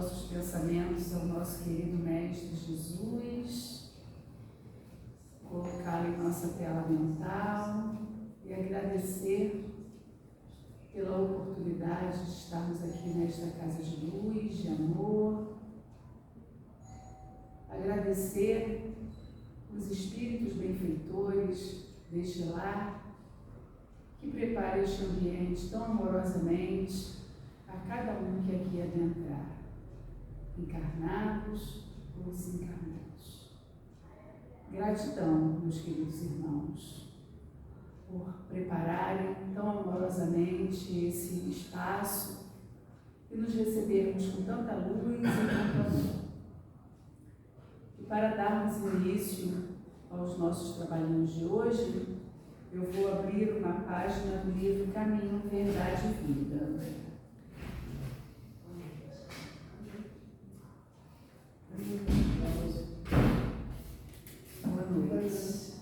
nossos pensamentos ao nosso querido Mestre Jesus, colocá-lo em nossa tela mental e agradecer pela oportunidade de estarmos aqui nesta casa de luz, de amor. Agradecer os espíritos benfeitores deste lar que preparem este ambiente tão amorosamente a cada um que aqui adentrar, encarnados ou desencarnados. Gratidão, meus queridos irmãos, por prepararem tão amorosamente esse espaço e nos recebermos com tanta luz e tanto amor. E para darmos início aos nossos trabalhinhos de hoje, eu vou abrir uma página do livro Caminho, Verdade e Vida. Boa noite.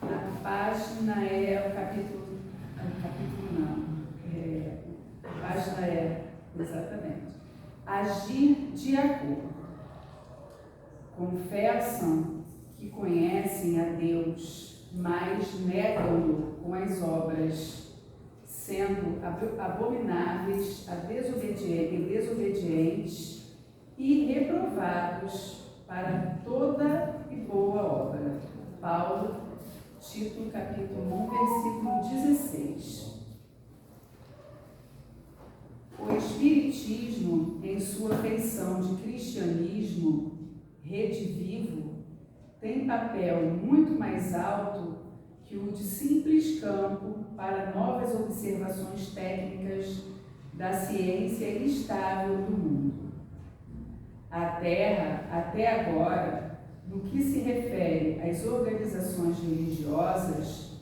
A página é o capítulo a página é, exatamente, Agir de acordo. Confessam que conhecem a Deus, mas negam-no com as obras, sendo abomináveis a desobedientes e reprovados para toda e boa obra. Paulo, Tito, capítulo 1, versículo 16. O Espiritismo, em sua feição de cristianismo redivivo, tem papel muito mais alto que o de simples campo para novas observações técnicas da ciência instável do mundo. A Terra, até agora, no que se refere às organizações religiosas,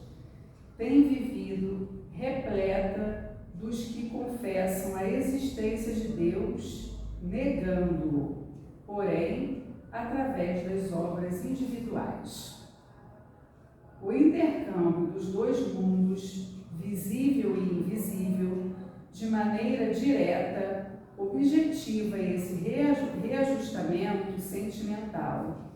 tem vivido repleta dos que confessam a existência de Deus, negando-o, porém, através das obras individuais. O intercâmbio dos dois mundos, visível e invisível, de maneira direta, objetiva esse reajustamento sentimental,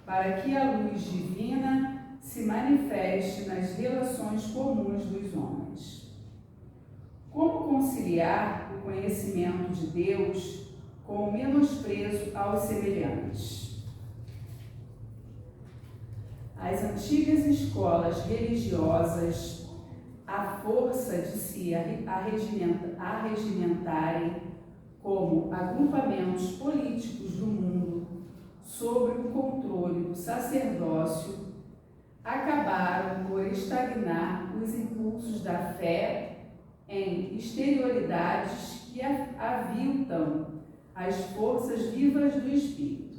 para que a luz divina se manifeste nas relações comuns dos homens. Como conciliar o conhecimento de Deus com o menosprezo aos semelhantes? As antigas escolas religiosas, à força de se arregimentarem como agrupamentos políticos do mundo sob o controle do sacerdócio, acabaram por estagnar os impulsos da fé em exterioridades que aviltam as forças vivas do espírito.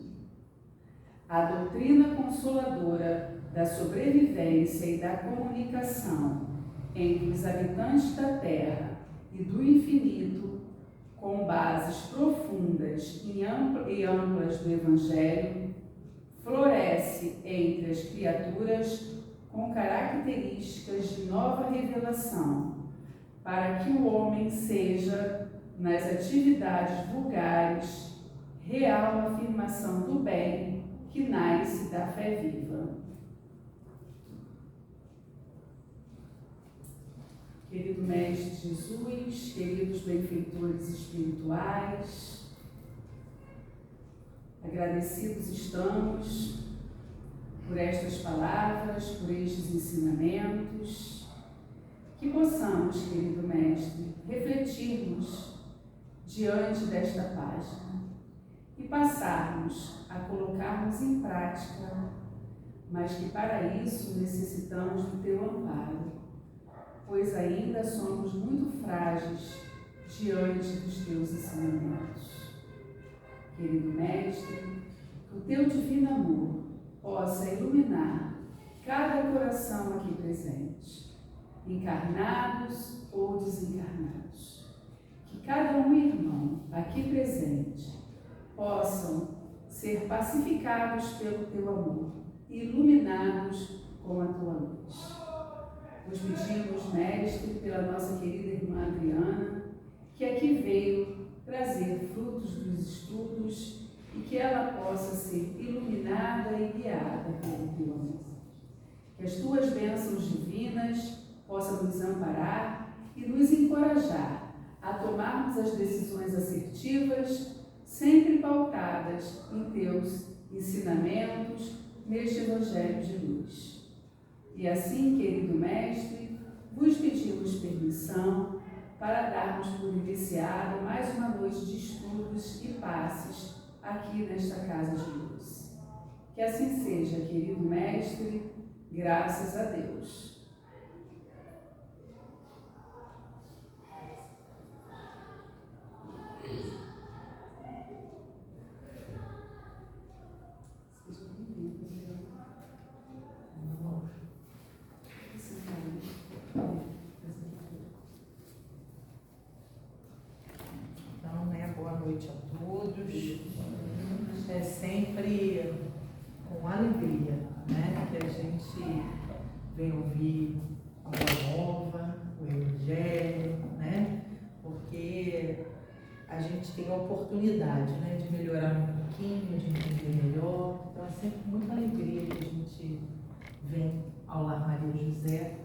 A doutrina consoladora da sobrevivência e da comunicação entre os habitantes da Terra e do infinito, com bases profundas e amplas do Evangelho, floresce entre as criaturas com características de nova revelação, para que o homem seja, nas atividades vulgares, real afirmação do bem que nasce da fé viva. Querido Mestre Jesus, queridos benfeitores espirituais, agradecidos estamos por estas palavras, por estes ensinamentos, que possamos, querido Mestre, refletirmos diante desta página e passarmos a colocarmos em prática, mas que para isso necessitamos do Teu amparo, pois ainda somos muito frágeis diante dos Teus ensinamentos. Querido Mestre, que o Teu divino amor possa iluminar cada coração aqui presente, encarnados ou desencarnados. Que cada um irmão aqui presente possam ser pacificados pelo Teu amor, iluminados com a Tua luz. Nos pedimos, Mestre, pela nossa querida irmã Adriana, que aqui veio trazer frutos dos estudos e que ela possa ser iluminada e guiada pelo teu amor. Que as tuas bênçãos divinas possam nos amparar e nos encorajar a tomarmos as decisões assertivas, sempre pautadas em teus ensinamentos neste Evangelho de luz. E assim, querido Mestre, vos pedimos permissão para darmos por iniciado mais uma noite de estudos e passes aqui nesta casa de luz. Que assim seja, querido Mestre, graças a Deus. Boa noite a todos. É sempre com alegria, né, que a gente vem ouvir a Boa Nova, o Evangelho, né, porque a gente tem a oportunidade, né, de melhorar um pouquinho, de entender melhor. Então é sempre muita alegria que a gente vem ao Lar Maria José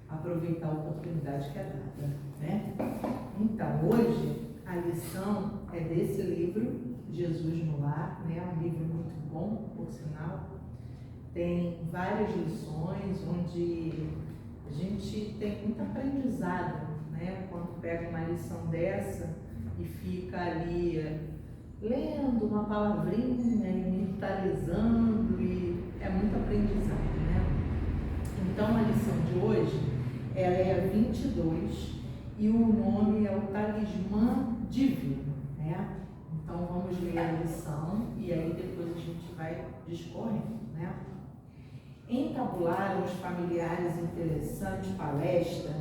aproveitar a oportunidade que é dada, né? Então, hoje a lição é desse livro, Jesus no Lar, né? Um livro muito bom, por sinal. Tem várias lições onde a gente tem muito aprendizado, né? Quando pega uma lição dessa e fica ali lendo uma palavrinha e mentalizando, e é muito aprendizado, né? Então, a lição de hoje, ela é a 22 e o nome é o Talismã Divino, né? Então, vamos ler a lição e aí depois a gente vai discorrendo, né? Entabularam os familiares interessante palestra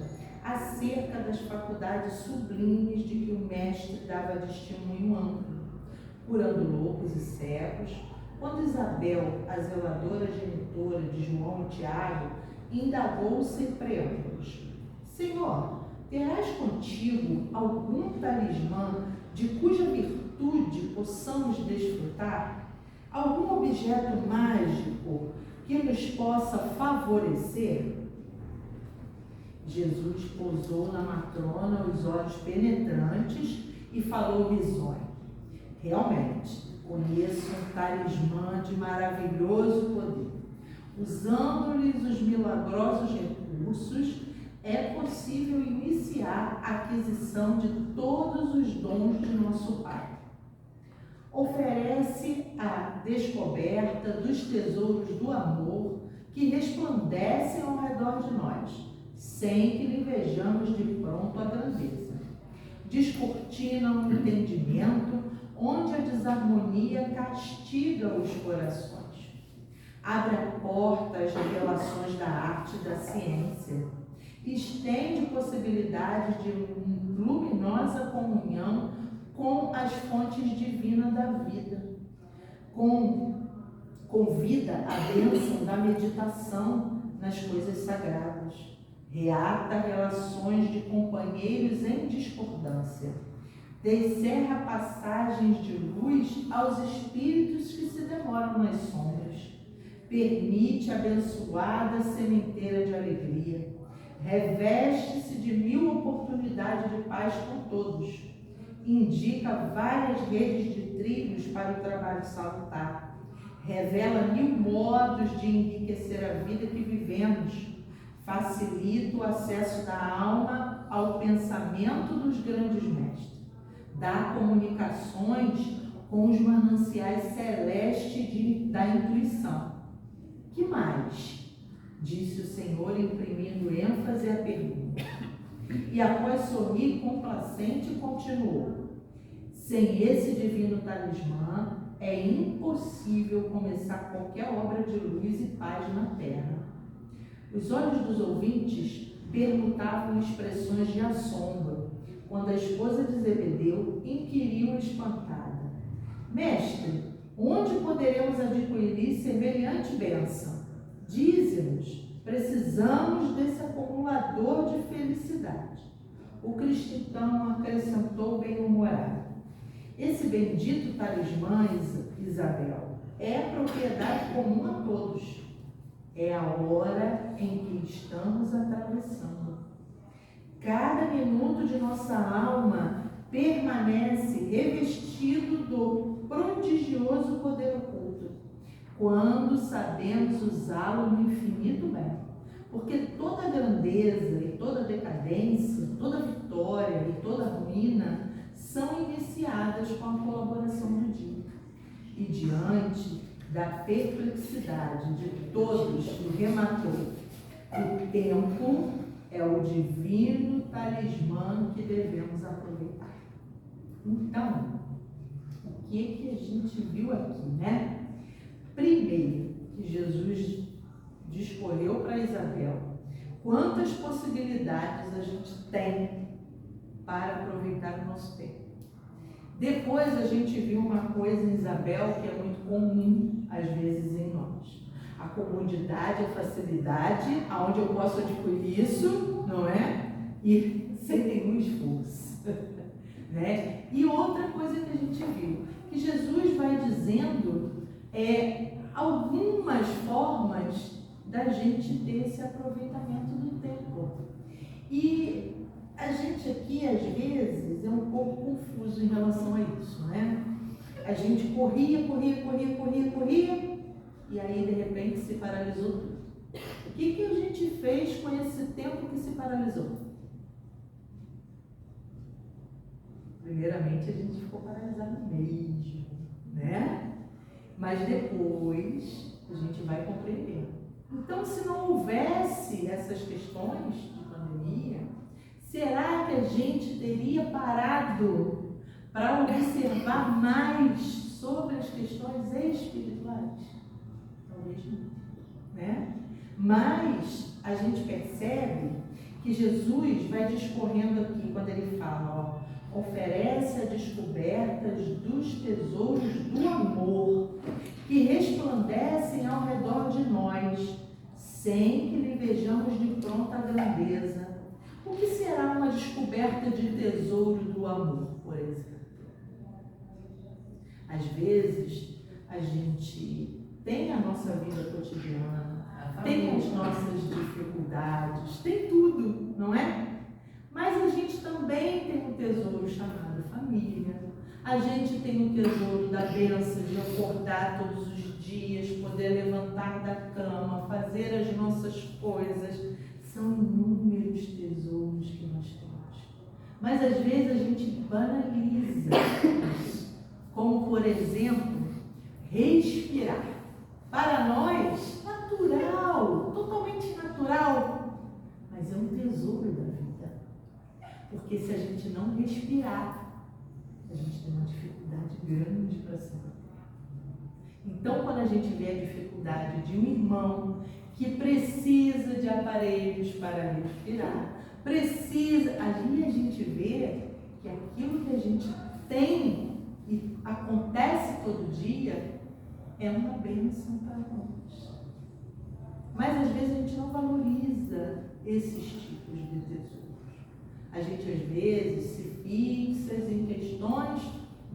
acerca das faculdades sublimes de que o mestre dava testemunho amplo, curando loucos e cegos, quando Isabel, a zeladora genitora de João e Tiago, indagou sem preâmbulos: Senhor, terás contigo algum talismã de cuja virtude possamos desfrutar? Algum objeto mágico que nos possa favorecer? Jesus pousou na matrona os olhos penetrantes e falou risonho: realmente, conheço um talismã de maravilhoso poder. Usando-lhes os milagrosos recursos, é possível iniciar a aquisição de todos os dons de nosso Pai. Oferece a descoberta dos tesouros do amor que resplandecem ao redor de nós, sem que lhe vejamos de pronto a grandeza. Descortina o entendimento, onde a desarmonia castiga os corações. Abre a porta às revelações da arte e da ciência. Estende possibilidades de luminosa comunhão com as fontes divinas da vida. Convida a bênção da meditação nas coisas sagradas. Reata relações de companheiros em discordância. Descerra passagens de luz aos espíritos que se demoram nas sombras. Permite abençoada sementeira de alegria. Reveste-se de 1000 oportunidades de paz com todos. Indica várias redes de trilhos para o trabalho salutar. Revela 1000 modos de enriquecer a vida que vivemos. Facilita o acesso da alma ao pensamento dos grandes mestres. Dá comunicações com os mananciais celestes da intuição. Que mais? Disse o Senhor, imprimindo ênfase à pergunta. E após sorrir complacente, continuou: sem esse divino talismã, é impossível começar qualquer obra de luz e paz na terra. Os olhos dos ouvintes permutavam expressões de assombro, quando a esposa de Zebedeu inquiriu espantada: Mestre, onde poderemos adquirir semelhante bênção? Dize-nos, precisamos desse acumulador de felicidade. O cristão acrescentou bem-humorado: Esse bendito talismã, Isabel, é propriedade comum a todos. É a hora em que estamos atravessando. Cada minuto de nossa alma permanece revestido do prodigioso poder oculto, quando sabemos usá-lo no infinito bem. Porque toda grandeza e toda decadência, toda vitória e toda ruína são iniciadas com a colaboração do dia. E diante da perplexidade de todos que rematou, o tempo é o divino talismã que devemos aproveitar. Então, o que a gente viu aqui, né? Primeiro, que Jesus discorreu para Isabel quantas possibilidades a gente tem para aproveitar o nosso tempo. Depois a gente viu uma coisa em Isabel que é muito comum às vezes em nós: a comodidade, a facilidade, aonde eu posso adquirir isso, não é? E sem nenhum esforço. Né? E outra coisa que a gente viu, que Jesus vai dizendo algumas formas da gente ter esse aproveitamento do tempo. E a gente aqui, às vezes, é um pouco confuso em relação a isso, né? A gente corria, e aí, de repente, se paralisou tudo. O que a gente fez com esse tempo que se paralisou? Primeiramente, a gente ficou paralisado mesmo, né? Mas depois, a gente vai compreender. Então, se não houvesse essas questões de pandemia, será que a gente teria parado para observar mais sobre as questões espirituais? Talvez não, né? Mas a gente percebe que Jesus vai discorrendo aqui quando ele fala, oferece a descobertas dos tesouros do amor que resplandecem ao redor de nós, sem que lhe vejamos de pronta grandeza. O que será uma descoberta de tesouro do amor, por exemplo? Às vezes, a gente tem a nossa vida cotidiana, tem as nossas dificuldades, tem tudo, não é? Mas a gente também tem um tesouro chamado família. A gente tem um tesouro da bênção de acordar todos os dias, poder levantar da cama, fazer as nossas coisas. São inúmeros tesouros que nós temos. Mas às vezes a gente banaliza isso. Como, por exemplo, respirar. Para nós, natural, totalmente natural. Mas é um tesouro da vida. Porque se a gente não respirar, a gente tem uma dificuldade grande para se manter. Então, quando a gente vê a dificuldade de um irmão que precisa de aparelhos para respirar, ali a gente vê que aquilo que a gente tem e acontece todo dia é uma bênção para nós. Mas às vezes a gente não valoriza esses tipos de tesouros. A gente às vezes se fixa em questões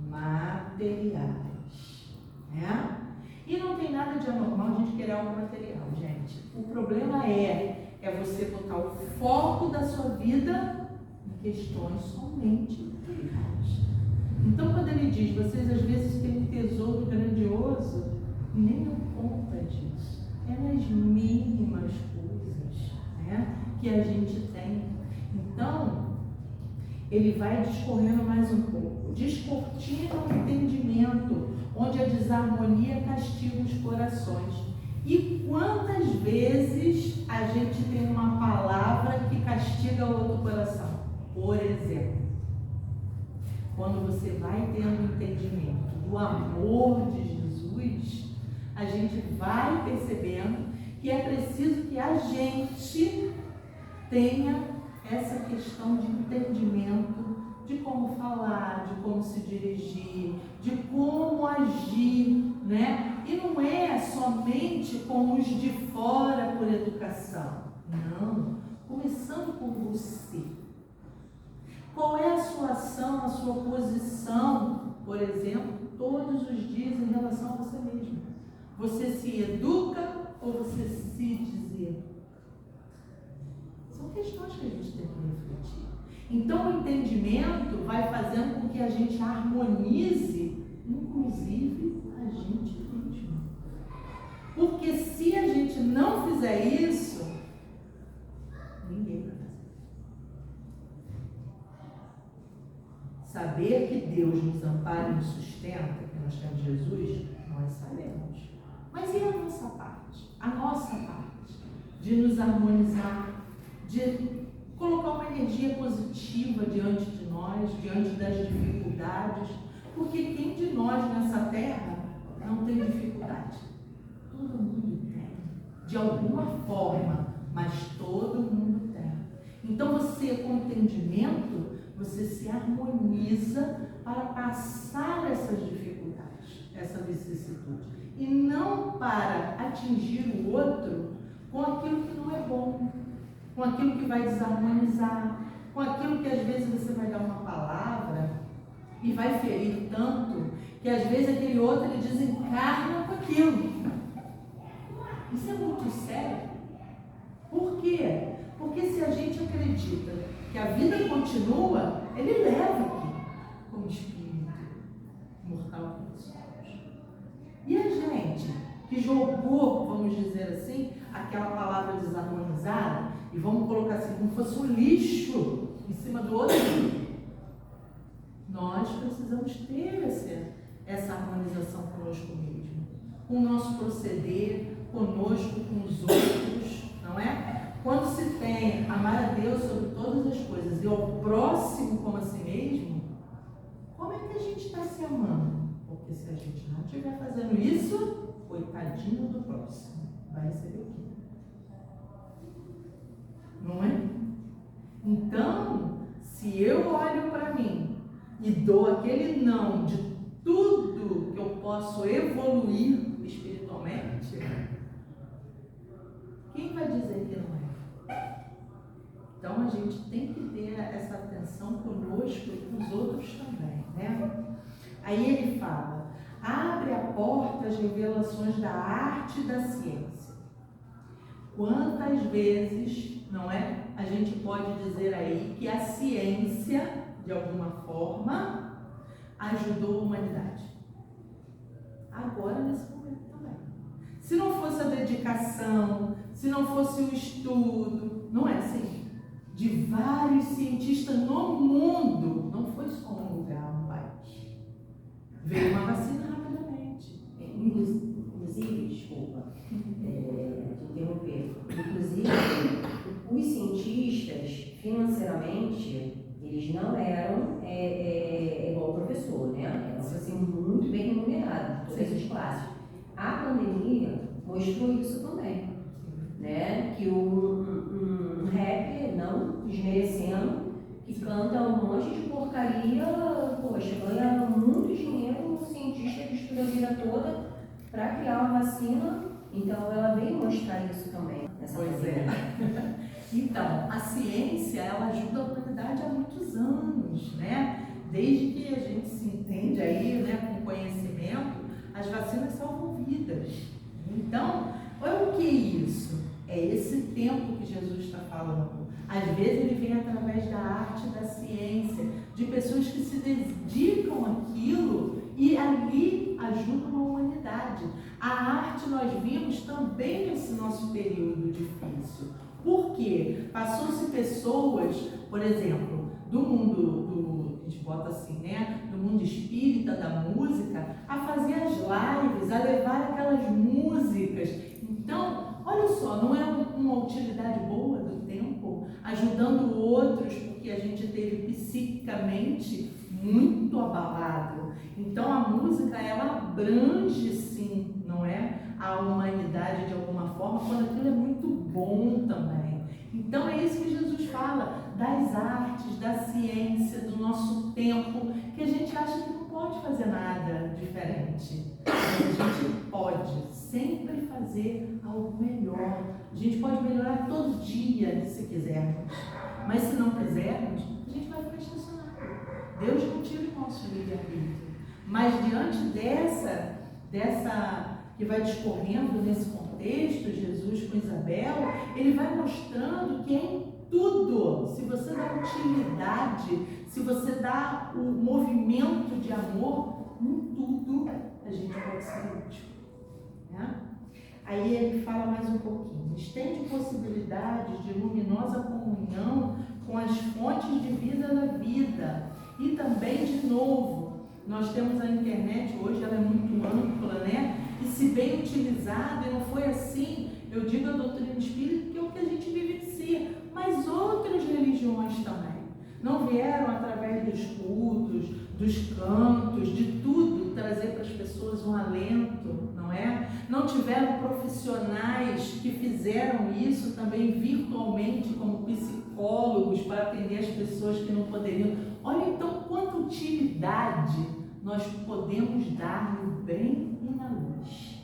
materiais, né? E não tem nada de anormal a gente querer algo material, gente. O problema é você botar o foco da sua vida em questões somente materiais. Então, quando ele diz, vocês às vezes têm um tesouro grandioso, nem dão conta disso. É nas mínimas coisas, né, que a gente tem. Então, ele vai discorrendo mais um pouco. Descortina o entendimento, onde a desarmonia castiga os corações. E quantas vezes a gente tem uma palavra que castiga o outro coração? Por exemplo, quando você vai tendo entendimento do amor de Jesus, a gente vai percebendo que é preciso que a gente tenha essa questão de entendimento de como falar, de como se dirigir, de como agir, né? E não é somente com os de fora por educação, não. Começando por você. Qual é a sua ação, a sua posição por exemplo, todos os dias em relação a você mesmo? Você se educa ou você se deseduca? São questões que a gente tem que refletir. Então, o entendimento vai fazendo com que a gente harmonize, inclusive, a gente mesmo. Porque se a gente não fizer isso, ninguém vai fazer. Saber que Deus nos ampara e nos sustenta, que nós temos Jesus, nós sabemos. Mas e a nossa parte? A nossa parte de nos harmonizar, de colocar uma energia positiva diante de nós, diante das dificuldades, porque quem de nós nessa terra não tem dificuldade? Todo mundo tem, de alguma forma, mas todo mundo tem. Então você, com entendimento, você se harmoniza para passar essas dificuldades, essa vicissitude, e não para atingir o outro com aquilo que não é bom, com aquilo que vai desarmonizar, com aquilo que às vezes você vai dar uma palavra e vai ferir tanto que às vezes aquele outro ele desencarna com aquilo. Isso é muito sério. Por quê? Porque se a gente acredita que a vida continua, ele leva aqui como espírito mortal que nós somos. E a gente que jogou, vamos dizer assim, aquela palavra desarmonizada, e vamos colocar assim, como fosse um lixo em cima do outro, nós precisamos ter essa harmonização conosco mesmo, com o nosso proceder, conosco, com os outros, não é? Quando se tem amar a Deus sobre todas as coisas e ao próximo como a si mesmo, como é que a gente está se amando? Porque se a gente não estiver fazendo isso, coitadinho do próximo, vai receber o quê? Não é? Então, se eu olho para mim e dou aquele não de tudo que eu posso evoluir espiritualmente, quem vai dizer que não é? Então, a gente tem que ter essa atenção conosco e com os outros também, né? Aí ele fala, abre a porta às revelações da arte e da ciência. Quantas vezes, não é? A gente pode dizer aí que a ciência, de alguma forma, ajudou a humanidade. Agora, nesse momento também. Se não fosse a dedicação, se não fosse o estudo, não é assim? De vários cientistas no mundo, não foi só um lugar, um país. Veio uma vacina rapidamente. Inclusive, desculpa, interromper. Inclusive, os cientistas, financeiramente, eles não eram igual o professor, né? Eram assim, muito bem remunerados, todas essas classes. A pandemia mostrou isso também, né? Que um rapper, não desmerecendo, que canta um monte de porcaria, poxa, ganha muito dinheiro, um cientista que estuda a vida toda para criar uma vacina. Então, ela veio mostrar isso também nessa pandemia. Então, a ciência, ela ajuda a humanidade há muitos anos, né? Desde que a gente se entende aí, né, com conhecimento, as vacinas salvam vidas. Então, olha o que é isso? É esse tempo que Jesus está falando. Às vezes ele vem através da arte, da ciência, de pessoas que se dedicam àquilo e ali ajudam a humanidade. A arte nós vimos também nesse nosso período difícil. Por quê? Passou-se pessoas, por exemplo, do mundo, a gente bota assim, né? Do mundo espírita, da música, a fazer as lives, a levar aquelas músicas. Então, olha só, não é uma utilidade boa do tempo, ajudando outros, porque a gente teve psiquicamente muito abalado. Então, a música, ela abrange, sim, não é? A humanidade de alguma forma, quando aquilo é muito bom também. Então é isso que Jesus fala, das artes, da ciência, do nosso tempo, que a gente acha que não pode fazer nada diferente. Mas a gente pode sempre fazer algo melhor. A gente pode melhorar todo dia, se quisermos. Mas se não quisermos, a gente vai ficar estacionado. Deus não tira o nosso livre-arbítrio. Mas diante dessa que vai discorrendo nesse contexto, Jesus com Isabel, ele vai mostrando que é em tudo, se você dá utilidade, se você dá o movimento de amor, em tudo a gente pode ser útil. Né? Aí ele fala mais um pouquinho, estende possibilidades de luminosa comunhão com as fontes de vida da vida. E também, de novo, nós temos a internet hoje, ela é muito ampla, né? E se bem utilizada, e não foi assim, eu digo a doutrina espírita, que é o que a gente vivencia, mas outras religiões também. Não vieram através dos cultos, dos cantos, de tudo, trazer para as pessoas um alento, não é? Não tiveram profissionais que fizeram isso também virtualmente, como psicólogos, para atender as pessoas que não poderiam. Olha então quanta utilidade nós podemos dar no bem e na luz.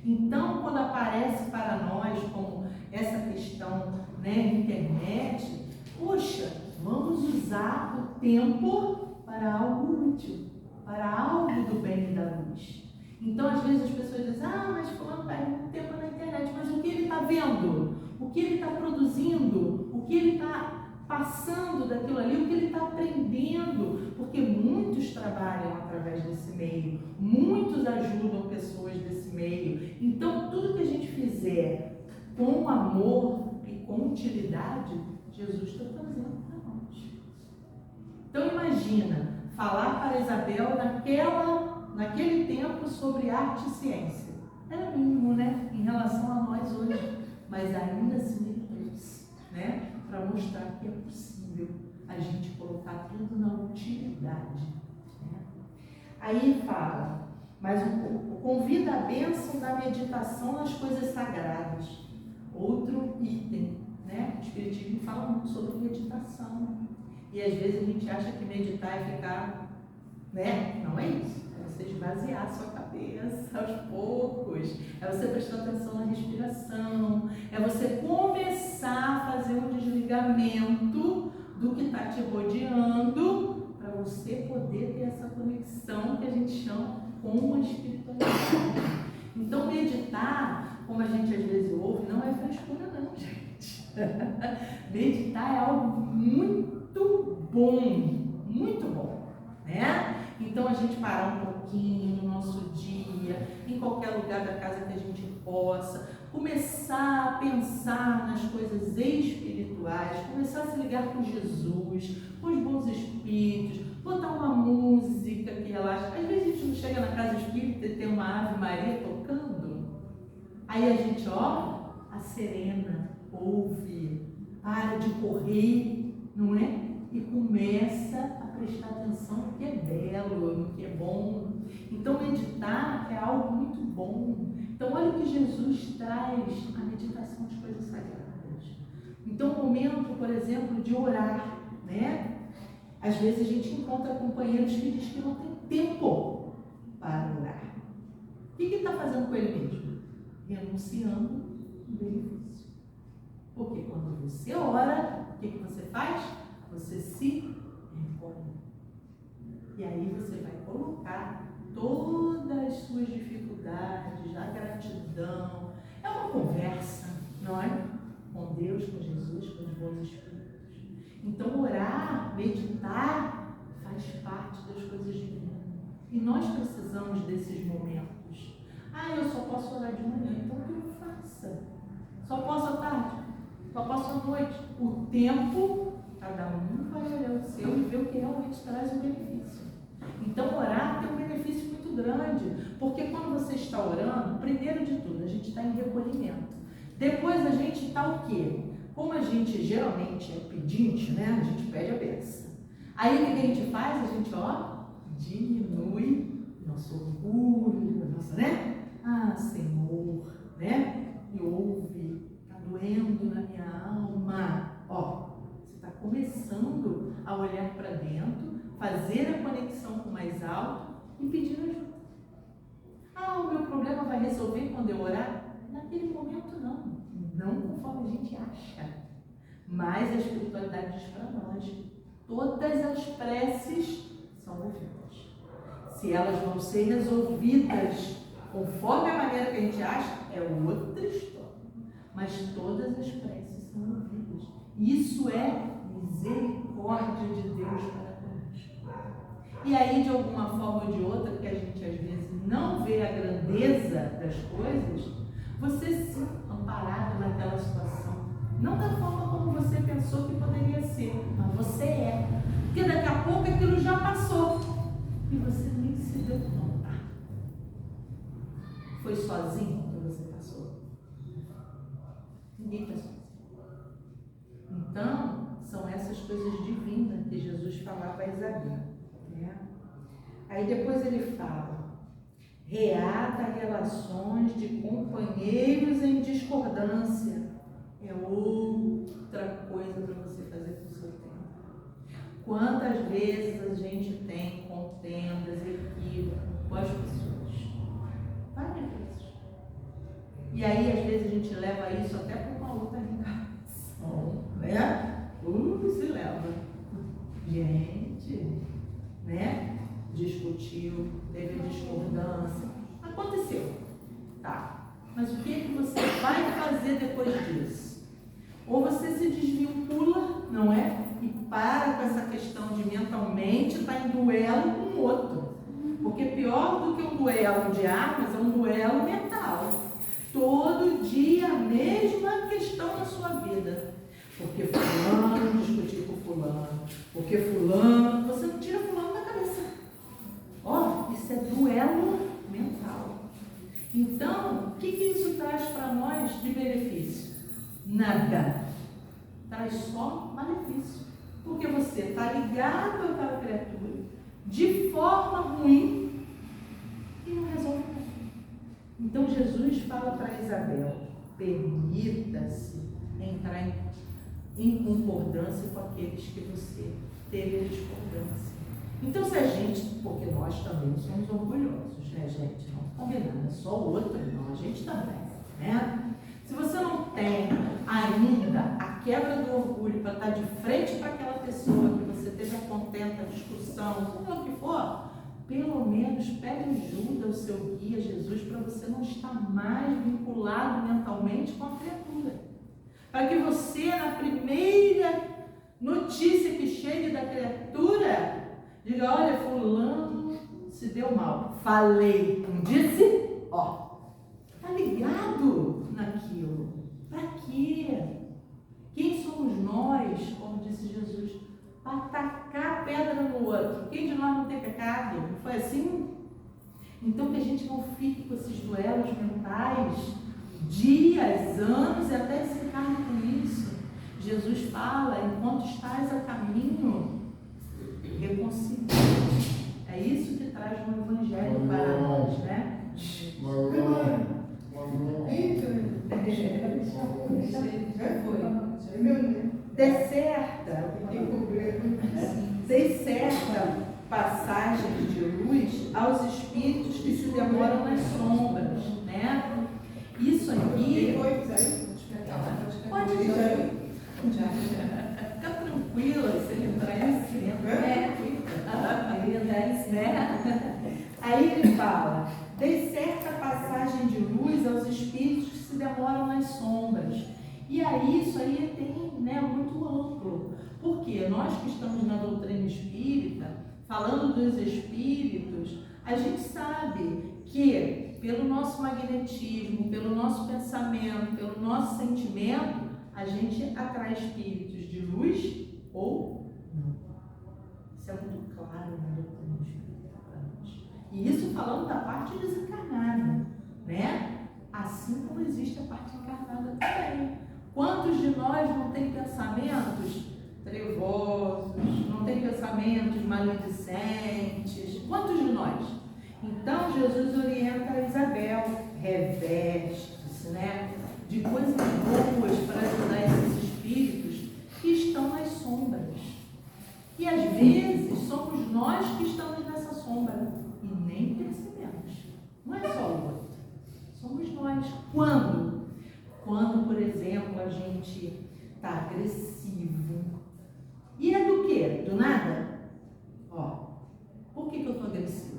Então, quando aparece para nós como essa questão, né, internet, poxa, vamos usar o tempo para algo útil, para algo do bem e da luz. Então, às vezes as pessoas dizem, mas fulano perde muito tempo na internet, mas o que ele está vendo? O que ele está produzindo? O que ele está passando daquilo ali? O que ele está aprendendo? Porque muitos trabalham através desse meio, muitos ajudam pessoas desse meio. Então, tudo que a gente fizer com amor e com utilidade, Jesus está trazendo para nós. Então, imagina, falar para Isabel naquele tempo sobre arte e ciência. Era mínimo, né? Em relação a nós hoje. Mas ainda assim ele trouxe, né? Para mostrar que é possível a gente colocar tudo na utilidade. Né? Aí fala, mais um pouco, convida a bênção da meditação nas coisas sagradas. Outro item, né? O Espiritismo fala muito sobre meditação. E às vezes a gente acha que meditar é ficar, né? Não é isso. É você esvaziar a sua cabeça aos poucos. É você prestar atenção na respiração. É você começar a fazer um desligamento do que está te rodeando para você poder ter essa conexão que a gente chama com a espiritualidade. Então, meditar, como a gente às vezes ouve, não é frescura não, gente. Meditar é algo muito bom, né? Então, a gente parar um pouquinho no nosso dia, em qualquer lugar da casa que a gente possa, começar a pensar nas coisas espirituais, começar a se ligar com Jesus, com os bons espíritos, botar uma música que relaxa. Às vezes a gente não chega na casa espírita e tem uma Ave Maria tocando, aí a gente, acerena, ouve, para de correr, não é? E começa a prestar atenção no que é belo, no que é bom. Então, meditar é algo muito bom. Então, olha o que Jesus traz, a meditação de coisas sagradas. Então, o momento, por exemplo, de orar, né? Às vezes a gente encontra companheiros que dizem que não tem tempo para orar. O que ele está fazendo com ele mesmo? Renunciando o benefício. Porque quando você ora, o que você faz? Você se recolhe. E aí você vai colocar todas as suas dificuldades, a gratidão. É uma conversa, não é? Com Deus, com Jesus, com os bons espíritos. Então, orar, meditar, faz parte das coisas divinas. E nós precisamos desses momentos. Eu só posso orar de manhã, então que eu faça? Só posso à tarde? Só posso à noite? O tempo, cada um vai olhar o seu e ver o que realmente traz um benefício. Então, orar tem um benefício muito grande, porque quando você está orando, primeiro de tudo, a gente está em recolhimento. Depois a gente está o quê? Como a gente geralmente é pedinte, né? A gente pede a bênção. Aí o que a gente faz? A gente, diminui nosso orgulho, né? Senhor, né? Me ouve, está doendo na minha alma. Você está começando a olhar para dentro, fazer a conexão com o mais alto e pedir ajuda. O meu problema vai resolver quando eu orar? Naquele momento não conforme a gente acha. Mas a espiritualidade diz para nós, todas as preces são ouvidas. Se elas vão ser resolvidas conforme a maneira que a gente acha, é outra história. Mas todas as preces são ouvidas. Isso é misericórdia de Deus para conosco. E aí, de alguma forma ou de outra, que a gente às vezes não vê a grandeza das coisas, você se amparado naquela situação. Não da forma como você pensou que poderia ser, mas você é. Porque daqui a pouco aquilo já passou e você nem se deu conta. Foi sozinho que você passou? Ninguém passou. Então, são essas coisas divinas que Jesus falava a Isabel. Né? Aí depois ele fala, reata relações de companheiros em discordância. É outra coisa para você fazer com o seu tempo. Quantas vezes a gente tem contendas, equívocos com as pessoas? Várias vezes. E aí, às vezes, a gente leva isso até para uma outra reencarnação, né? Se leva. Gente, né? Discutiu, teve discordância. Aconteceu. Tá. Mas o que é que você vai fazer depois disso? Ou você se desvincula, não é? E para com essa questão de mentalmente estar em duelo com o outro. Porque pior do que um duelo de armas é um duelo mental. Todo dia a mesma questão na sua vida. Porque fulano discutiu com fulano. Porque fulano... Você não tira fulano da cabeça. Ó, isso é duelo mental. Então, o que isso traz para nós de benefício? Nada. Traz só malefício. Porque você está ligado àquela criatura de forma ruim e não resolve nada. Então Jesus fala para Isabel, permita-se entrar em concordância com aqueles que você teve discordância. Então se a gente, porque nós também somos orgulhosos, né gente? Não combinando, é só o outro, não, a gente também, né? Se você não tem ainda a quebra do orgulho para estar de frente para aquela pessoa que você teve a contenta, a discussão, seja o que for, pelo menos pede ajuda ao seu guia Jesus para você não estar mais vinculado mentalmente com a criatura. Para que você, na primeira notícia que chegue da criatura, diga, olha, fulano se deu mal. Falei, não disse? Ó, tá ligado naquilo. Para quê? Quem somos nós, como disse Jesus, para atacar pedra no outro? Quem de nós não tem pecado? Não foi assim? Então que a gente não fique com esses duelos mentais, dias, anos e até se encarna com isso. Jesus fala, enquanto estás a caminho, reconcilia. É isso que traz um evangelho para nós, né? Descerta passagens de luz aos espíritos que se demoram nas sombras, né? Isso aqui... Pode ir. Fica tranquila, se ele entrar em Aí ele fala, descerta passagem de luz aos espíritos que se demoram nas sombras. E aí, isso aí tem, né, muito amplo. Porque nós que estamos na doutrina espírita, falando dos espíritos, a gente sabe que pelo nosso magnetismo, pelo nosso pensamento, pelo nosso sentimento, a gente atrai espíritos de luz ou não. Isso é muito claro na doutrina espírita para nós. E isso falando da parte desencarnada, né? Assim como existe a parte encarnada também. Quantos de nós não tem pensamentos trevosos, não tem pensamentos maledicentes? Quantos de nós? Então Jesus orienta a Isabel, reveste-se, né, de coisas boas para ajudar esses espíritos que estão nas sombras. E às vezes somos nós que estamos nessa sombra e nem percebemos. Não é só o outro, somos nós. Quando? Quando, por exemplo, a gente está agressivo. E é do quê? Do nada? Ó, por que eu estou agressivo?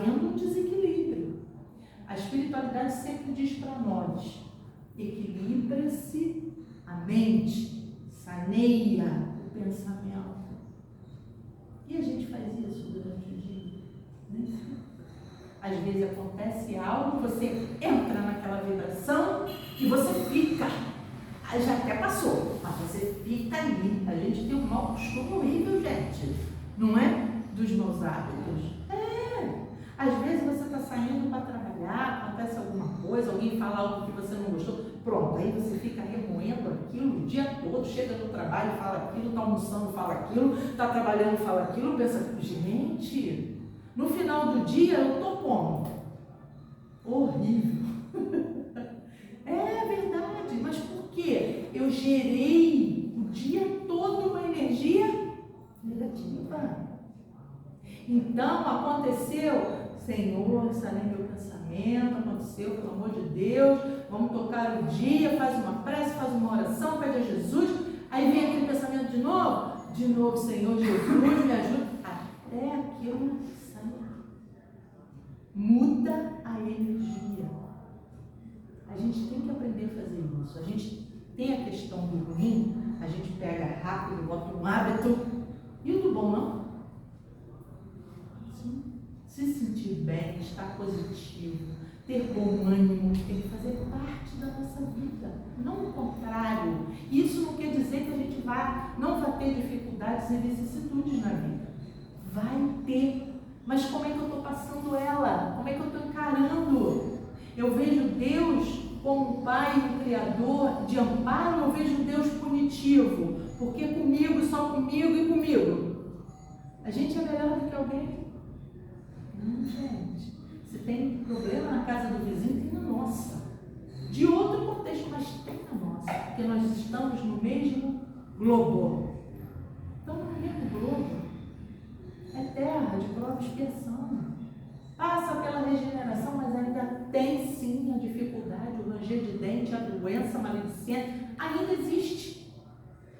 havendo um desequilíbrio. A espiritualidade sempre diz para nós: equilibra-se a mente, saneia o pensamento. E a gente faz isso durante o dia? Nem sempre. Às vezes acontece algo, você entra naquela vibração e você fica. Aí já até passou, mas você fica ali. A gente tem um mau costume horrível, gente. Não é? Dos maus hábitos. Às vezes você está saindo para trabalhar, acontece alguma coisa, alguém fala algo que você não gostou, pronto, aí você fica remoendo aquilo o dia todo, chega no trabalho, fala aquilo, está almoçando, fala aquilo, está trabalhando, fala aquilo, pensa, gente, no final do dia eu estou como? Horrível. É verdade, mas por quê? Eu gerei o dia todo uma energia negativa. Então aconteceu, Senhor, sanei meu pensamento, aconteceu, pelo amor de Deus, vamos tocar o dia, faz uma prece, faz uma oração, pede a Jesus, aí vem aquele pensamento de novo, Senhor Jesus, me ajuda, até aquilo sair. Muda a energia. A gente tem que aprender a fazer isso. A gente tem a questão do ruim, a gente pega rápido, bota um hábito, e o do bom não? Se sentir bem, estar positivo, ter bom ânimo, tem que fazer parte da nossa vida, não o contrário. Isso não quer dizer que a gente não vai ter dificuldades e vicissitudes na vida. Vai ter, mas como é que eu estou passando ela? Como é que eu estou encarando? Eu vejo Deus como um Pai, um Criador de amparo, eu vejo um Deus punitivo, porque comigo, só comigo e comigo. A gente é melhor do que alguém? Não, gente. Se tem problema na casa do vizinho, tem na nossa. De outro contexto, mas tem na nossa. Porque nós estamos no mesmo globo. Estamos no mesmo globo. É terra de prova e expiação. Passa pela regeneração, mas ainda tem sim a dificuldade, o ranger de dente, a doença maledicente. Ainda existe.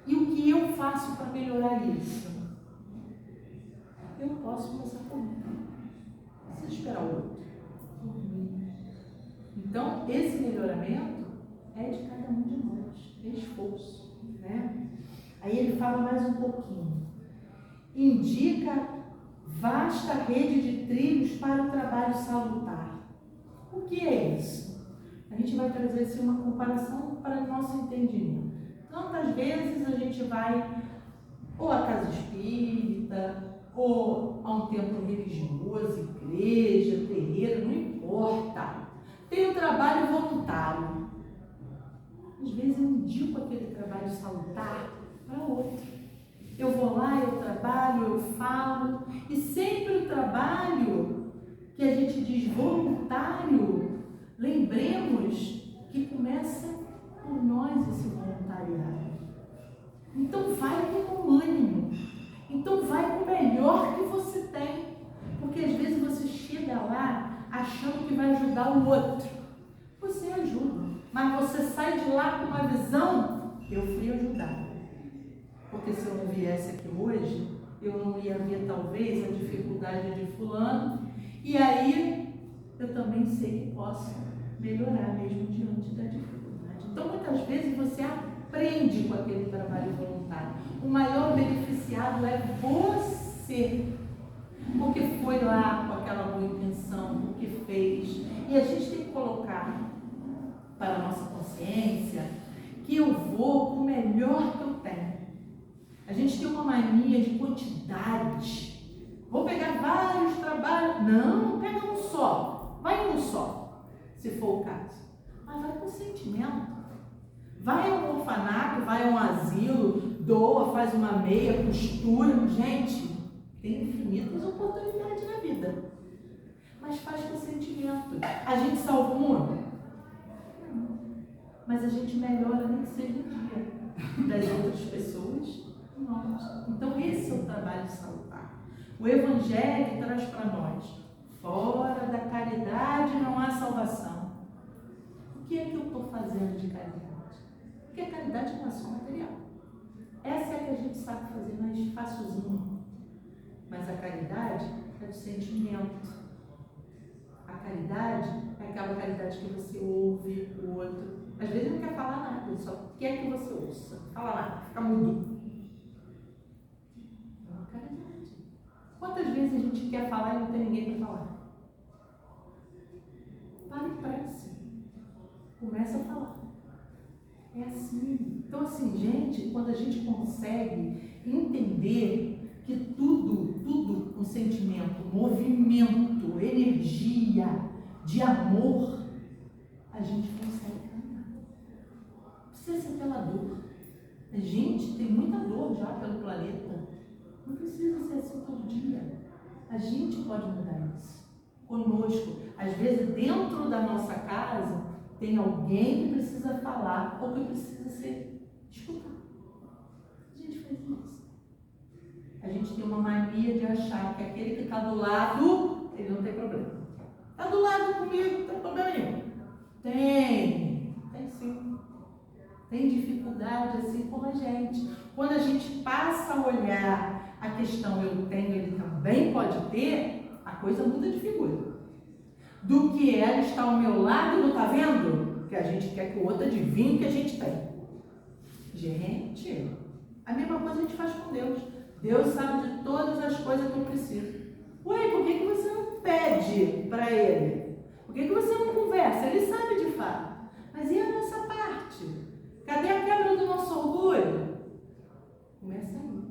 E o que eu faço para melhorar isso? Eu posso começar por mim. Preciso esperar o outro. Então, esse melhoramento é de cada um de nós, é esforço, né? Aí ele fala mais um pouquinho. Indica vasta rede de trilhos para o trabalho salutar. O que é isso? A gente vai trazer assim, uma comparação para o nosso entendimento. Tantas vezes a gente vai ou à casa espírita, ou a um templo religioso, igreja, terreiro, não importa. Tem um trabalho voluntário. Às vezes eu indico aquele trabalho salutar para outro. Eu vou lá, eu trabalho, eu falo, e sempre o trabalho que a gente diz voluntário, lembremos que começa por nós esse voluntariado. Então vai com o ânimo. Então vai com o melhor que você tem, porque às vezes você chega lá achando que vai ajudar o outro. Você ajuda, mas você sai de lá com uma visão, eu fui ajudar. Porque se eu não viesse aqui hoje, eu não ia ver talvez a dificuldade de fulano, e aí eu também sei que posso melhorar mesmo diante da dificuldade. Então muitas vezes você aprende com aquele trabalho voluntário. O maior beneficiado é você, porque foi lá com aquela boa intenção, porque fez. E a gente tem que colocar para a nossa consciência que eu vou com o melhor que eu tenho. A gente tem uma mania de quantidade. Vou pegar vários trabalhos. Não pega um só. Vai em um só, se for o caso. Mas vai com sentimento. Vai a um orfanato, vai a um asilo, doa, faz uma meia, costura. Gente, tem infinitas oportunidades na vida. Mas faz com sentimento. A gente salva o mundo? Não. Mas a gente melhora nem que seja o dia das outras pessoas. Nós. Então esse é o trabalho salutar. O Evangelho traz para nós: fora da caridade não há salvação. O que é que eu estou fazendo de caridade? Porque a caridade não é só material. Essa é a que a gente sabe fazer mais facilzinho. Mas a caridade é do sentimento. caridade é aquela caridade que você ouve o outro. Às vezes não quer falar nada, ele só quer que você ouça. Fala nada, fica mudo. É uma caridade. Quantas vezes a gente quer falar e não tem ninguém para falar? Para e prece. Começa a falar. É assim. Então, assim, gente, quando a gente consegue entender que tudo com sentimento, movimento, energia, de amor, a gente consegue caminhar. Não precisa ser pela dor. A gente tem muita dor já pelo planeta. Não precisa ser assim todo dia. A gente pode mudar isso. Conosco. Às vezes, dentro da nossa casa, tem alguém que precisa falar ou que precisa ser escutado. A gente faz isso. A gente tem uma mania de achar que aquele que está do lado, ele não tem problema. Está do lado comigo, não tem problema nenhum. Tem sim. Tem dificuldade assim como a gente. Quando a gente passa a olhar a questão eu tenho, ele também pode ter, a coisa muda de figura. Do que ela está ao meu lado, não está vendo? Que a gente quer que o outro adivinhe o que a gente tem. Gente, a mesma coisa a gente faz com Deus. Deus sabe de todas as coisas que eu preciso. Ué, por que você não pede para Ele? Por que você não conversa? Ele sabe de fato. Mas e a nossa parte? Cadê a quebra do nosso orgulho? Começa aí.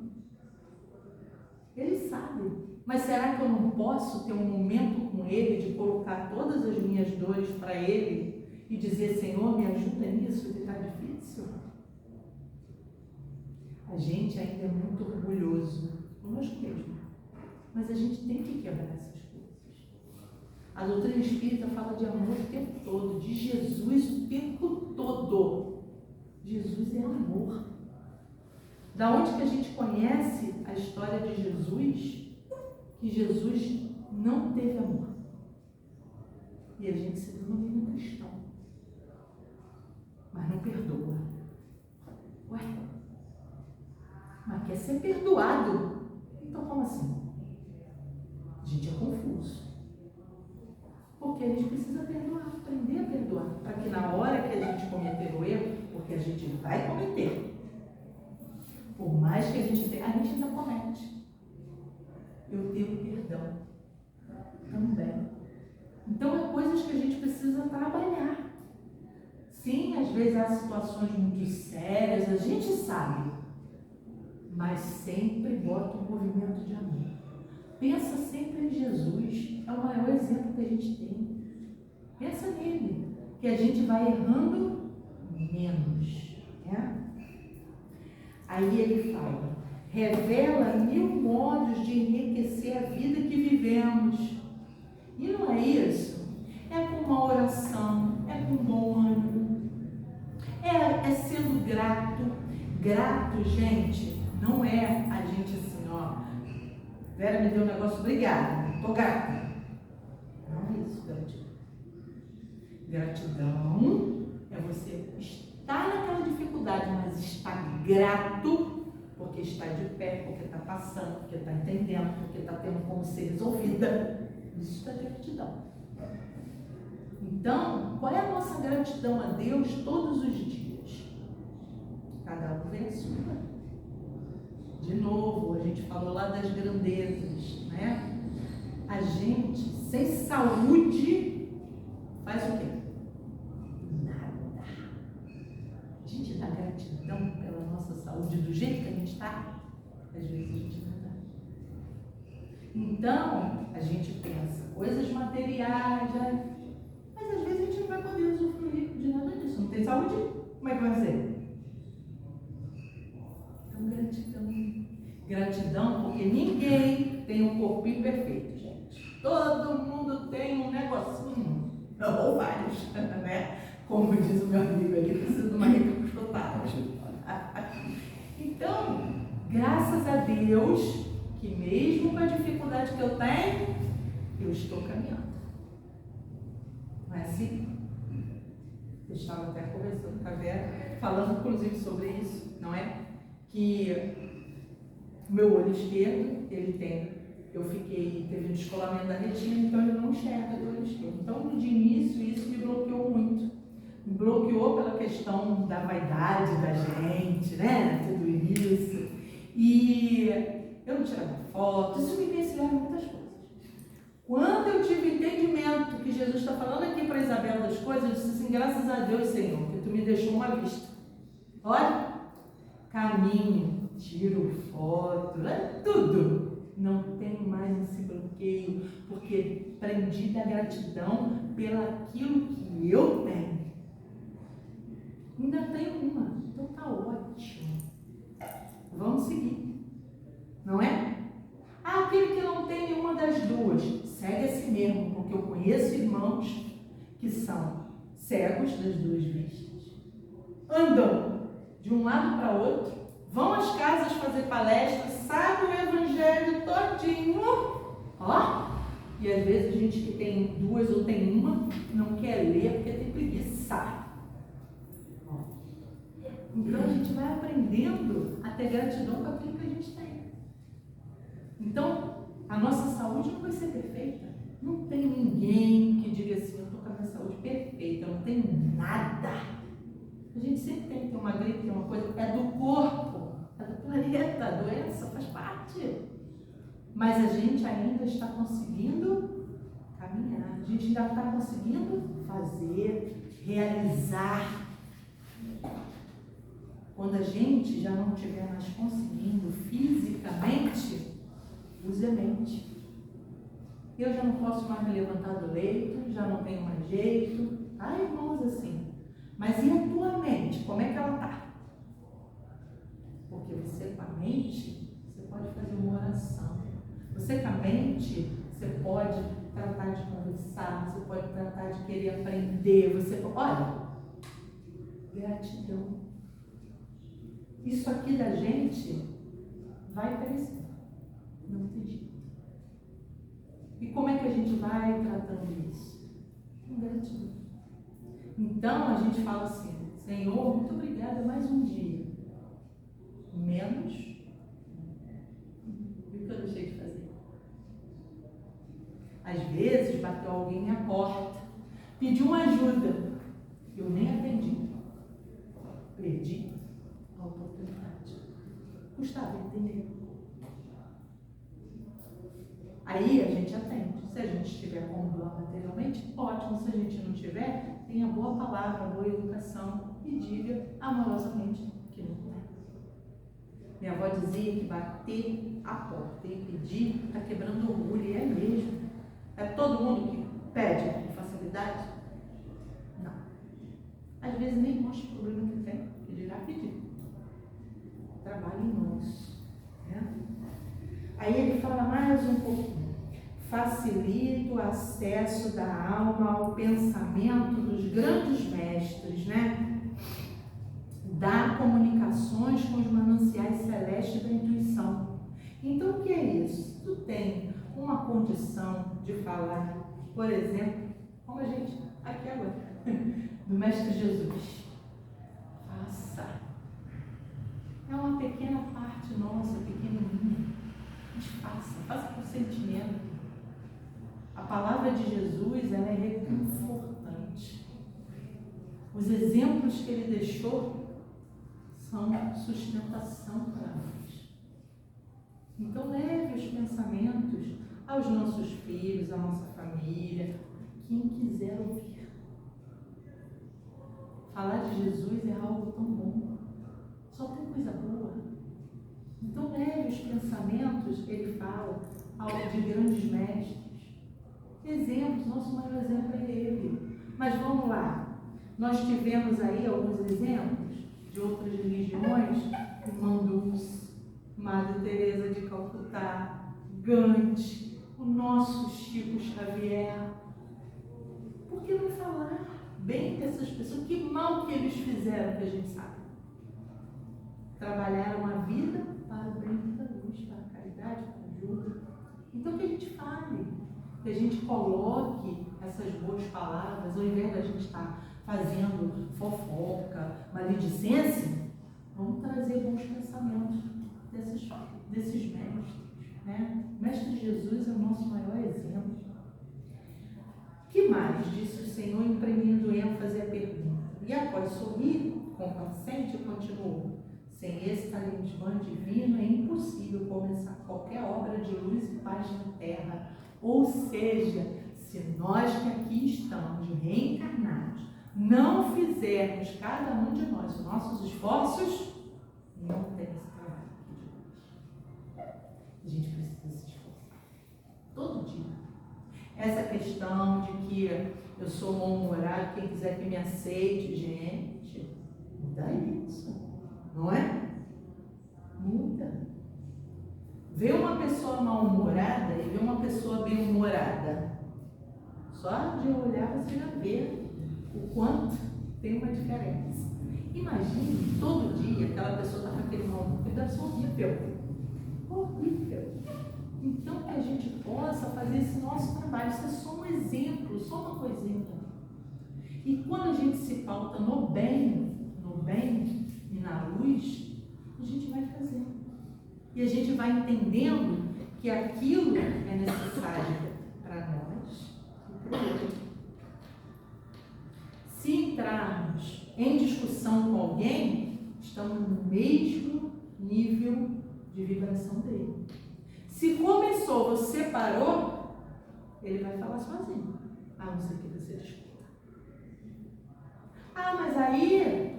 Ele sabe. Mas será que eu não posso ter um momento com Ele de colocar todas as minhas dores para Ele e dizer, Senhor, me ajuda nisso, que está difícil? A gente ainda é muito orgulhoso conosco mesmo. Mas a gente tem que quebrar essas coisas. A doutrina espírita fala de amor o tempo todo, de Jesus o tempo todo. Jesus é amor. Da onde que a gente conhece a história de Jesus? Que Jesus não teve amor. E a gente se denomina cristão. Mas não perdoa. Ué? Mas quer ser perdoado. Então como assim? A gente é confuso. Porque a gente precisa perdoar, aprender a perdoar. Para que na hora que a gente cometer o erro, porque a gente vai cometer, por mais que a gente ainda comete. Eu tenho perdão também. Então, é coisas que a gente precisa trabalhar. Sim, às vezes há situações muito sérias, a gente sabe, mas sempre bota um movimento de amor. Pensa sempre em Jesus, é o maior exemplo que a gente tem. Pensa nele, que a gente vai errando menos. Né? Aí ele fala, revela 1000 modos de enriquecer a vida que vivemos. E não é isso? É com uma oração, é com bom ânimo, é sendo grato. Grato, gente, não é a gente assim, ó, Vera me deu um negócio, obrigada, estou grata. Não é isso, gratidão. Gratidão é você estar naquela dificuldade, mas estar grato porque está de pé, porque está passando, porque está entendendo, porque está tendo como ser resolvida. Isso é gratidão. Então, qual é a nossa gratidão a Deus todos os dias? Cada um vê a sua. De novo, a gente falou lá das grandezas, né? A gente, sem saúde, faz o quê? Nada. A gente dá gratidão pela nossa saúde, do jeito que a gente está, às vezes a gente não dá. Então, a gente pensa, coisas materiais, mas às vezes a gente não vai poder usufruir de nada disso. Não tem saúde, como é que vai ser? Então, gratidão. Gratidão, porque ninguém tem um corpinho perfeito, gente. Todo mundo tem um negocinho, ou vários, né? Como diz o meu amigo ali, precisa de uma reconstrutada. Então, graças a Deus, que mesmo com a dificuldade que eu tenho, eu estou caminhando. Não é assim? Eu estava até conversando com a Vera, falando inclusive sobre isso, não é? Que o meu olho esquerdo, ele tem teve um descolamento da retina, então eu não enxergo do olho esquerdo. Então, de início, isso me bloqueou muito. Me bloqueou pela questão da vaidade da gente, né? Tudo isso. E eu não tirava foto, isso me vencilhava muitas coisas. Quando eu tive entendimento que Jesus está falando aqui para Isabel das coisas, eu disse assim, graças a Deus, Senhor, que tu me deixou uma vista. Olha, caminho, tiro foto, tudo. Não tenho mais esse bloqueio, porque aprendi da gratidão pelaquilo que eu tenho. Ainda tenho uma, então tá ótimo. Vamos seguir, não é? Ah, aquele que não tem nenhuma das duas, segue assim mesmo, porque eu conheço irmãos que são cegos das duas vistas, andam de um lado para outro, vão às casas fazer palestras, sabe o evangelho todinho, ó, e às vezes a gente que tem duas ou tem uma não quer ler porque tem preguiça. Então a gente vai aprendendo a ter gratidão com aquilo que a gente tem. Então, a nossa saúde não vai ser perfeita. Não tem ninguém que diga assim, eu estou com a minha saúde perfeita, eu não tenho nada. A gente sempre tem uma gripe, tem uma coisa, é do corpo, é do planeta, a doença faz parte. Mas a gente ainda está conseguindo caminhar, a gente ainda está conseguindo fazer, realizar. Quando a gente já não estiver mais conseguindo fisicamente, use a mente. Eu já não posso mais me levantar do leito, já não tenho mais jeito. Há irmãos assim. Mas e a tua mente? Como é que ela está? Porque você com a mente, você pode fazer uma oração. Você com a mente, você pode tratar de conversar, você pode tratar de querer aprender. Olha, gratidão. Isso aqui da gente vai crescer. Não tem jeito. E como é que a gente vai tratando isso? Com gratidão. Então a gente fala assim, Senhor, muito obrigada, mais um dia. Menos o que eu deixei de fazer. Às vezes bateu alguém na porta, pediu uma ajuda, eu nem atendi. Perdi a oportunidade. Custava entender. Aí a gente atende. Se a gente estiver como doar materialmente, ótimo. Se a gente não tiver, tenha boa palavra, boa educação e diga amorosamente que não tem. Minha avó dizia que bater a porta e pedir está quebrando orgulho, e é mesmo. É todo mundo que pede com facilidade? Não. Às vezes nem mostra o problema que tem, que dirá pedir. Trabalho em nós. Né? Aí ele fala mais um pouquinho. Facilita o acesso da alma ao pensamento dos grandes mestres, né? Dá comunicações com os mananciais celestes da intuição. Então, o que é isso? Tu tem uma condição de falar, por exemplo, como a gente, aqui agora, do Mestre Jesus. Faça. É uma pequena parte nossa, pequenininha. Mas faça com sentimento. A palavra de Jesus, ela é reconfortante. Os exemplos que ele deixou são sustentação para nós. Então leve os pensamentos aos nossos filhos, à nossa família, quem quiser ouvir. Falar de Jesus é algo tão bom. Só tem coisa boa. Então leve os pensamentos, ele fala, de grandes mestres. Exemplos, nosso maior exemplo é ele. Mas vamos lá, nós tivemos aí alguns exemplos de outras religiões, Irmã Dulce, Madre Teresa de Calcutá, Gandhi, o nosso Chico Xavier. Por que não falar bem dessas pessoas? Que mal que eles fizeram, que a gente sabe. Trabalharam a vida para o bem da luz, para a caridade, para a ajuda. Então que a gente fale, que a gente coloque essas boas palavras, ao invés da gente estar fazendo fofoca, maledicência, vamos trazer bons pensamentos desses mestres. né? O Mestre Jesus é o nosso maior exemplo. Que mais? Disse o Senhor, imprimindo ênfase à pergunta. E após sorrir, complacente, continuou. Sem esse talismã divino é impossível começar qualquer obra de luz e paz na terra. Ou seja, se nós que aqui estamos reencarnados não fizermos, cada um de nós, os nossos esforços, não tem esse trabalho aqui de hoje. A gente precisa se esforçar. Todo dia. Essa questão de que eu sou mal-humorado, quem quiser que me aceite, gente, muda isso. Não é? Muda. Vê uma pessoa mal-humorada e vê uma pessoa bem-humorada. Só de olhar você já vê o quanto tem uma diferença. Imagine todo dia aquela pessoa está com aquele mau humor, deve ser horrível. Horrível. Então que a gente possa fazer esse nosso trabalho. Isso é só um exemplo, só uma coisinha. E quando a gente se pauta no bem e na luz, a gente vai fazendo. E a gente vai entendendo que aquilo é necessário para nós e para o outro. Se entrarmos em discussão com alguém, estamos no mesmo nível de vibração dele. Se começou, você parou, ele vai falar sozinho. A não ser que você discuta. Ah, mas aí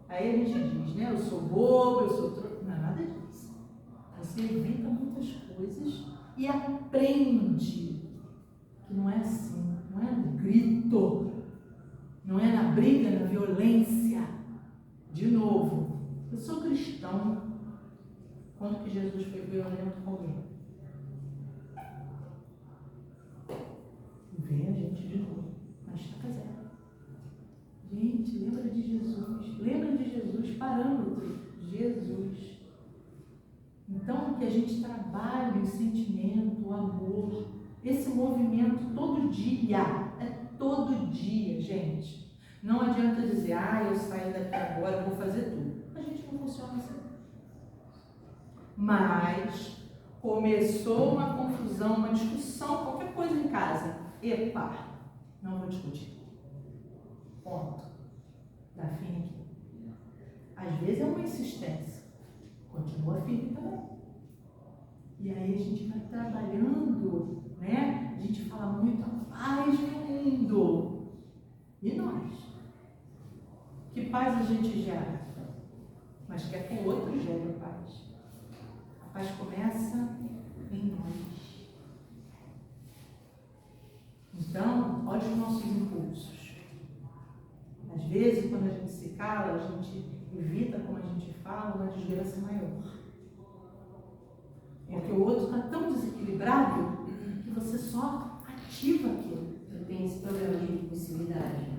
a gente diz, né? Eu sou bobo, eu sou trouxa. Não é nada disso. Você evita muitas coisas e aprende que não é assim, não é no grito, não é na briga, na violência. De novo, eu sou cristão. Quando que Jesus foi violento com alguém? Vem a gente de novo, mas está zero. Gente, lembra de Jesus. Lembra de Jesus, parâmetro. Jesus. Então, que a gente trabalhe o sentimento, o amor, esse movimento todo dia. É todo dia, gente. Não adianta dizer, eu saio daqui agora, eu vou fazer tudo. A gente não funciona assim. Mas começou uma confusão, uma discussão, qualquer coisa em casa. Epa, não vou discutir. Ponto. Dá fim aqui. Às vezes é uma insistência. Continua firme também. E aí a gente vai trabalhando, né? A gente fala muito a paz no mundo. E nós? Que paz a gente gera? Mas quer que o outro gere paz. A paz começa em nós. Então, olha os nossos impulsos. Às vezes, quando a gente se cala, a gente evita como a gente fala, uma desgraça maior. Porque o outro está tão desequilibrado que você só ativa aquilo. Eu tenho esse problema de impulsividade.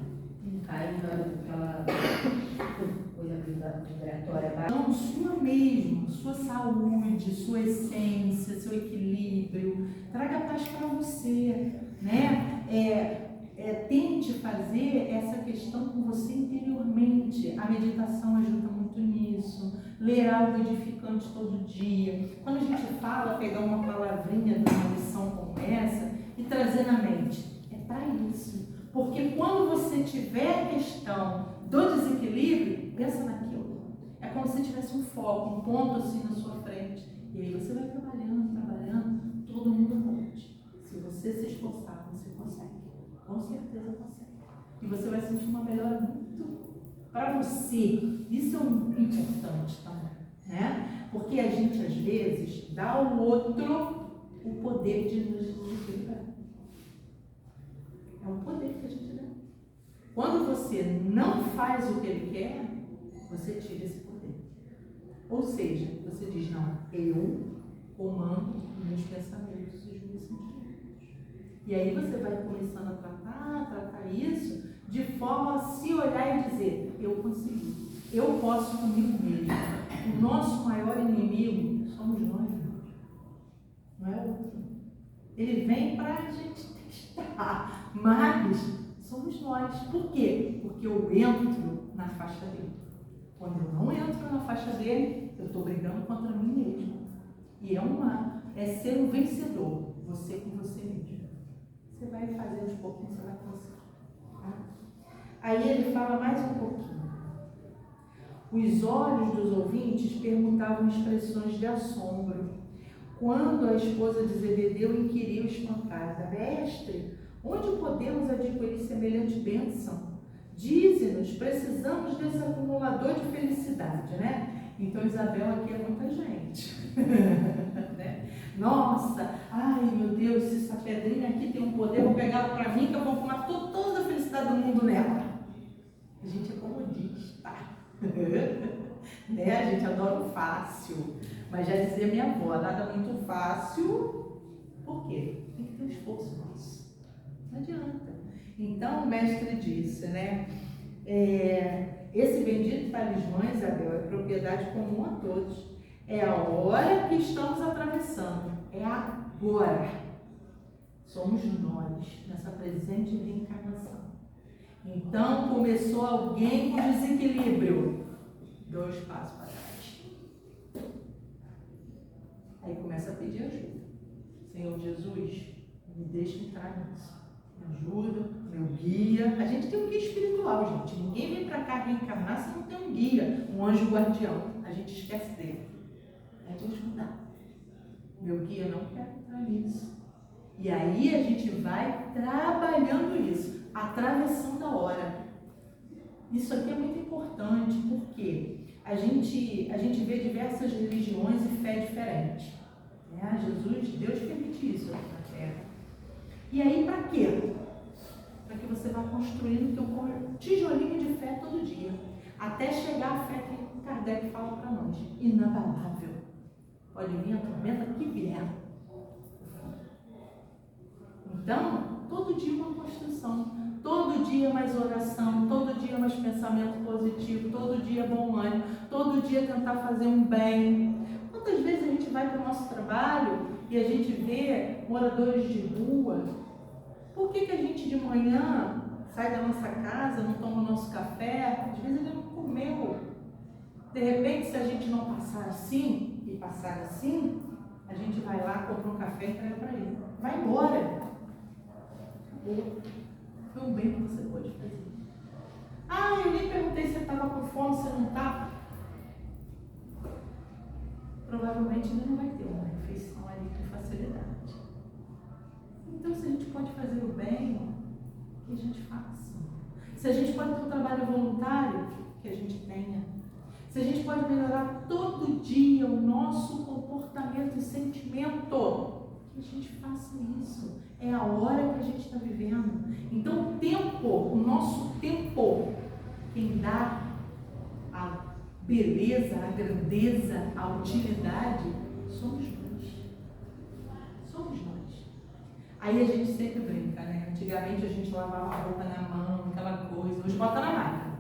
Cai naquela coisa vibratória. Então, sua mesmo, sua saúde, sua essência, seu equilíbrio, traga paz para você, né? Tente fazer essa questão com você interiormente. A meditação ajuda muito nisso. Ler algo edificante todo dia. Quando a gente fala, pegar uma palavrinha de uma lição como essa e trazer na mente. É para isso. Porque quando você tiver a questão do desequilíbrio, pensa naquilo. É como se tivesse um foco, um ponto assim na sua frente. E aí você vai trabalhando, todo mundo pode. Se você se esforçar, você consegue. Com certeza consegue. E você vai sentir uma melhora muito para você. Isso é importante também, né? Porque a gente, às vezes, dá ao outro o poder de nos desequilibrar. É um poder que a gente dá. Quando você não faz o que ele quer, você tira esse poder. Ou seja, você diz, não, eu comando os meus pensamentos e os meus sentimentos. E aí você vai começando a tratar isso de forma a se olhar e dizer, eu consegui, eu posso comigo mesmo. O nosso maior inimigo somos nós mesmos, não é o outro. Ele vem para a gente testar, mas somos nós. Por quê? Porque eu entro na faixa dele. Quando eu não entro na faixa dele, eu estou brigando contra mim mesmo. E é uma é ser um vencedor, você com você mesmo. Você vai fazendo de pouquinho, você vai conseguir. Tá? Aí ele fala mais um pouquinho. Os olhos dos ouvintes perguntavam expressões de assombro, quando a esposa de Zebedeu inquiriu espantada: Mestre, onde podemos adquirir semelhante bênção? Dize-nos, precisamos desse acumulador de felicidade, né? Então Isabel aqui é muita gente. Né? Nossa, ai meu Deus, se essa pedrinha aqui tem um poder, vou pegar ela para mim que eu vou fumar toda a felicidade do mundo nela. A gente é comodista. Né? A gente adora o fácil. Mas já dizia minha avó, nada muito fácil. Por quê? Tem que ter um esforço nosso. Não adianta. Então o mestre disse, né? Esse bendito talismã, Isabel, é propriedade comum a todos. É a hora que estamos atravessando. É agora. Somos nós, nessa presente reencarnação. Então começou alguém com desequilíbrio. 2 passos para trás. Aí começa a pedir ajuda. Senhor Jesus, me deixa entrar nisso. Me ajuda, meu guia. A gente tem um guia espiritual, gente. Ninguém vem para cá reencarnar se não tem um guia, um anjo guardião. A gente esquece dele. É de ajudar. Meu guia não quer entrar nisso. E aí a gente vai trabalhando isso, atravessando a hora. Isso aqui é muito importante, porque a gente vê diversas religiões e fé diferentes. Jesus, Deus permite isso na Terra. E aí para quê? Para que você vá construindo o teu tijolinho de fé todo dia, até chegar à fé que Kardec fala para nós, inabalável. Pode vir a tormenta que vier. Então, todo dia uma construção, todo dia mais oração, todo dia mais pensamento positivo, todo dia bom ânimo, todo dia tentar fazer um bem. Quantas vezes a gente vai para o nosso trabalho e a gente vê moradores de rua? Por que a gente de manhã sai da nossa casa, não toma o nosso café? Às vezes ele não comeu. De repente, se a gente não passar assim e passar assim, a gente vai lá, compra um café e entrega para ele. Vai embora. Foi um bem que você pode fazer. Eu nem perguntei se você estava com fome, se não estava. Provavelmente ele não vai ter uma refeição ali com facilidade. Então, se a gente pode fazer o bem, que a gente faça. Se a gente pode ter um trabalho voluntário, que a gente tenha. Se a gente pode melhorar todo dia o nosso comportamento e sentimento, que a gente faça isso. É a hora que a gente está vivendo. Então o tempo, o nosso tempo, quem dá a beleza, a grandeza, a utilidade, somos nós. Somos nós. Aí a gente sempre brinca, né? Antigamente a gente lavava a roupa na mão, aquela coisa, hoje bota na máquina.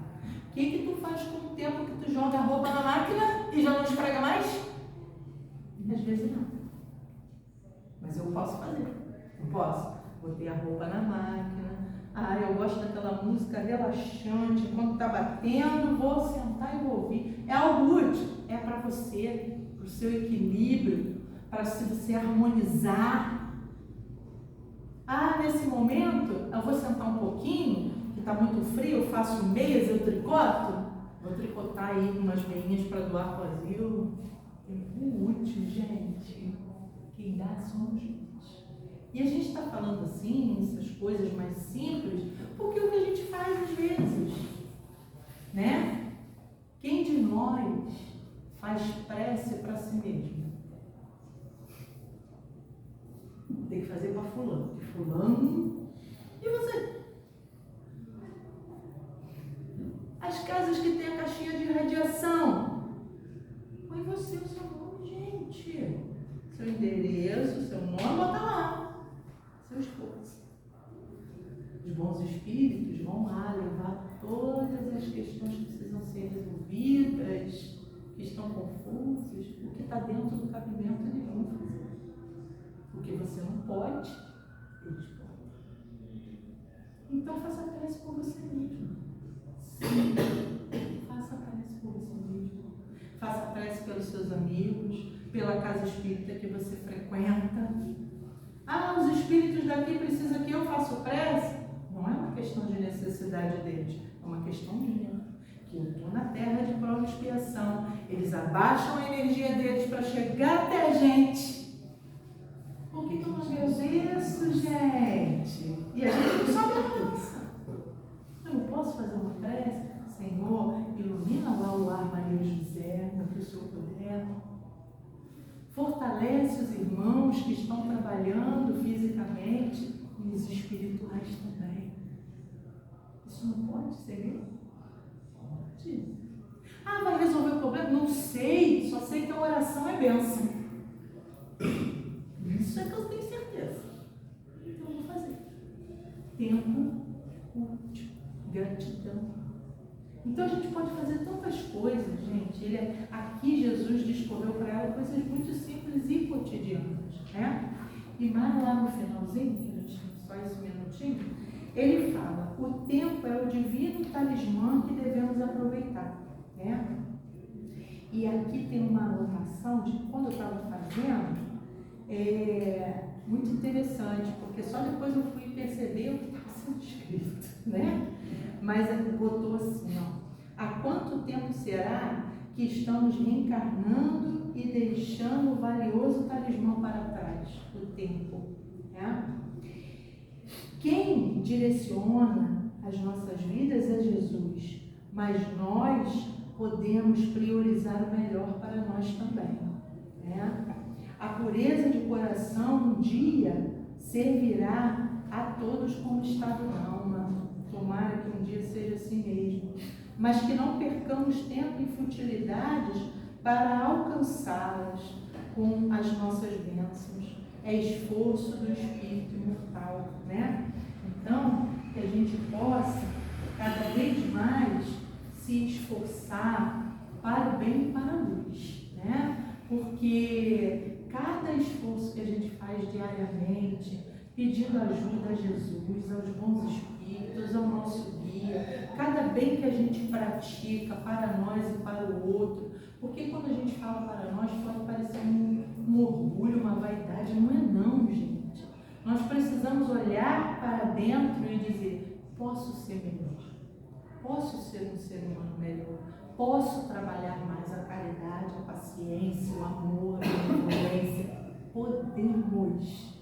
O que tu faz com o tempo que tu joga a roupa na máquina e já não esfrega mais? Às vezes não. Mas eu posso fazer. Não posso? Botei a roupa na máquina. Eu gosto daquela música relaxante. Quando tá batendo, vou sentar e vou ouvir. É algo útil. É para você, para o seu equilíbrio, para você harmonizar. Nesse momento, eu vou sentar um pouquinho, que está muito frio, eu faço meias, eu tricoto. Vou tricotar aí umas meinhas para doar para o asilo. Tempo útil, gente. Quem dá somos nós. E a gente está falando assim, essas coisas mais simples, porque é o que a gente faz às vezes, né? Quem de nós faz prece para si mesmo? Tem que fazer para fulano. Fulano. E você? As casas que tem a caixinha de radiação. Põe você o seu nome, gente. Seu endereço, seu nome, bota lá. Seu esposo. Os bons espíritos vão lá levar todas as questões que precisam ser resolvidas, que estão confusas, o que está dentro do cabimento eles vão fazer. O que você não pode, eles podem. Então faça prece por você mesmo. Sim. Faça prece por você mesmo. Faça prece pelos seus amigos. pela casa espírita que você frequenta. Ah, os espíritos daqui precisam que eu faça prece. Não é uma questão de necessidade deles, é uma questão minha. Que eu estou na terra de prova e expiação. Eles abaixam a energia deles para chegar até a gente. Por que não faz isso, gente? E a gente não sabe nada. Eu não posso fazer uma prece? Senhor, ilumina lá o lar Maria José, que o Senhor puder. Fortalece os irmãos que estão trabalhando fisicamente e os espirituais também. Isso não pode ser? Pode. Ah, vai resolver o problema? Não sei, só sei que a oração é bênção. Isso é que eu tenho certeza. Então eu vou fazer. Tempo útil, gratidão. Então a gente pode fazer tantas coisas, gente. Aqui Jesus discorreu para ela coisas muito simples e cotidianas, né? E mais lá no finalzinho, que a gente tem só esse minutinho, ele fala: o tempo é o divino talismã que devemos aproveitar, né? E aqui tem uma anotação de quando eu estava fazendo, muito interessante, porque só depois eu fui perceber o que estava sendo escrito, né? Mas botou assim, ó: há quanto tempo será que estamos reencarnando e deixando o valioso talismã para trás? O tempo, né? Quem direciona as nossas vidas é Jesus, mas nós podemos priorizar o melhor para nós também, né? A pureza de coração um dia servirá a todos como estado da alma. Tomara que um dia seja assim mesmo, mas que não percamos tempo em futilidades para alcançá-las com as nossas bênçãos. É esforço do espírito imortal, né? Então, que a gente possa cada vez mais se esforçar para o bem e para a luz, né? Porque cada esforço que a gente faz diariamente, pedindo ajuda a Jesus, aos bons espíritos, ao nosso guia, cada bem que a gente pratica para nós e para o outro, porque quando a gente fala para nós pode parecer um orgulho, uma vaidade, não é não, gente. Nós precisamos olhar para dentro e dizer: posso ser melhor, posso ser um ser humano melhor, posso trabalhar mais a caridade, a paciência, o amor, a benevolência.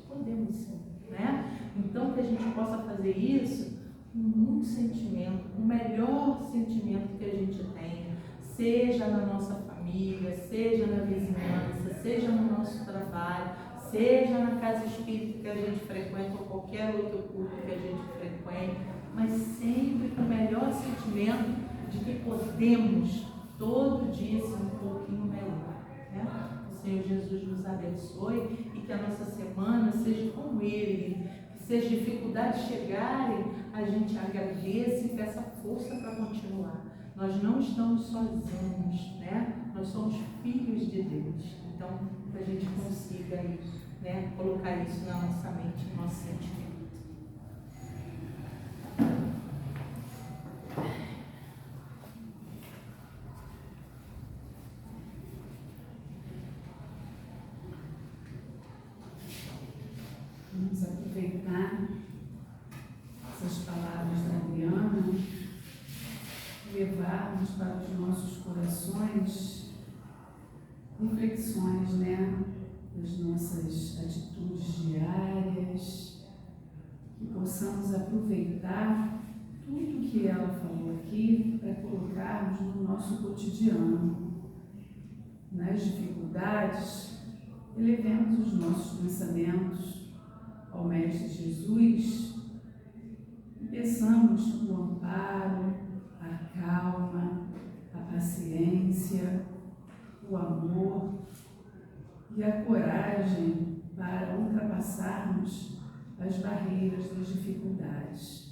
Podemos sim, né? Então que a gente possa fazer isso com muito sentimento, o melhor sentimento que a gente tenha, seja na nossa família, seja na vizinhança, seja no nosso trabalho, seja na casa espírita que a gente frequenta ou qualquer outro culto que a gente frequente, mas sempre com o melhor sentimento de que podemos todo dia ser um pouquinho melhor, né? O Senhor Jesus nos abençoe e que a nossa semana seja como Ele, que se as dificuldades chegarem, a gente agradeça e peça força para continuar. Nós não estamos sozinhos, né? Nós somos filhos de Deus. Então, que a gente consiga aí, né, colocar isso na nossa mente, no nosso sentimento. Vamos aproveitar essas palavras da Adriana, levarmos para os nossos corações reflexões, né, das nossas atitudes diárias, que possamos aproveitar tudo que ela falou aqui para colocarmos no nosso cotidiano. Nas dificuldades, elevemos os nossos pensamentos ao Mestre Jesus e peçamos o amparo, a calma, a paciência, o amor e a coragem para ultrapassarmos as barreiras das dificuldades.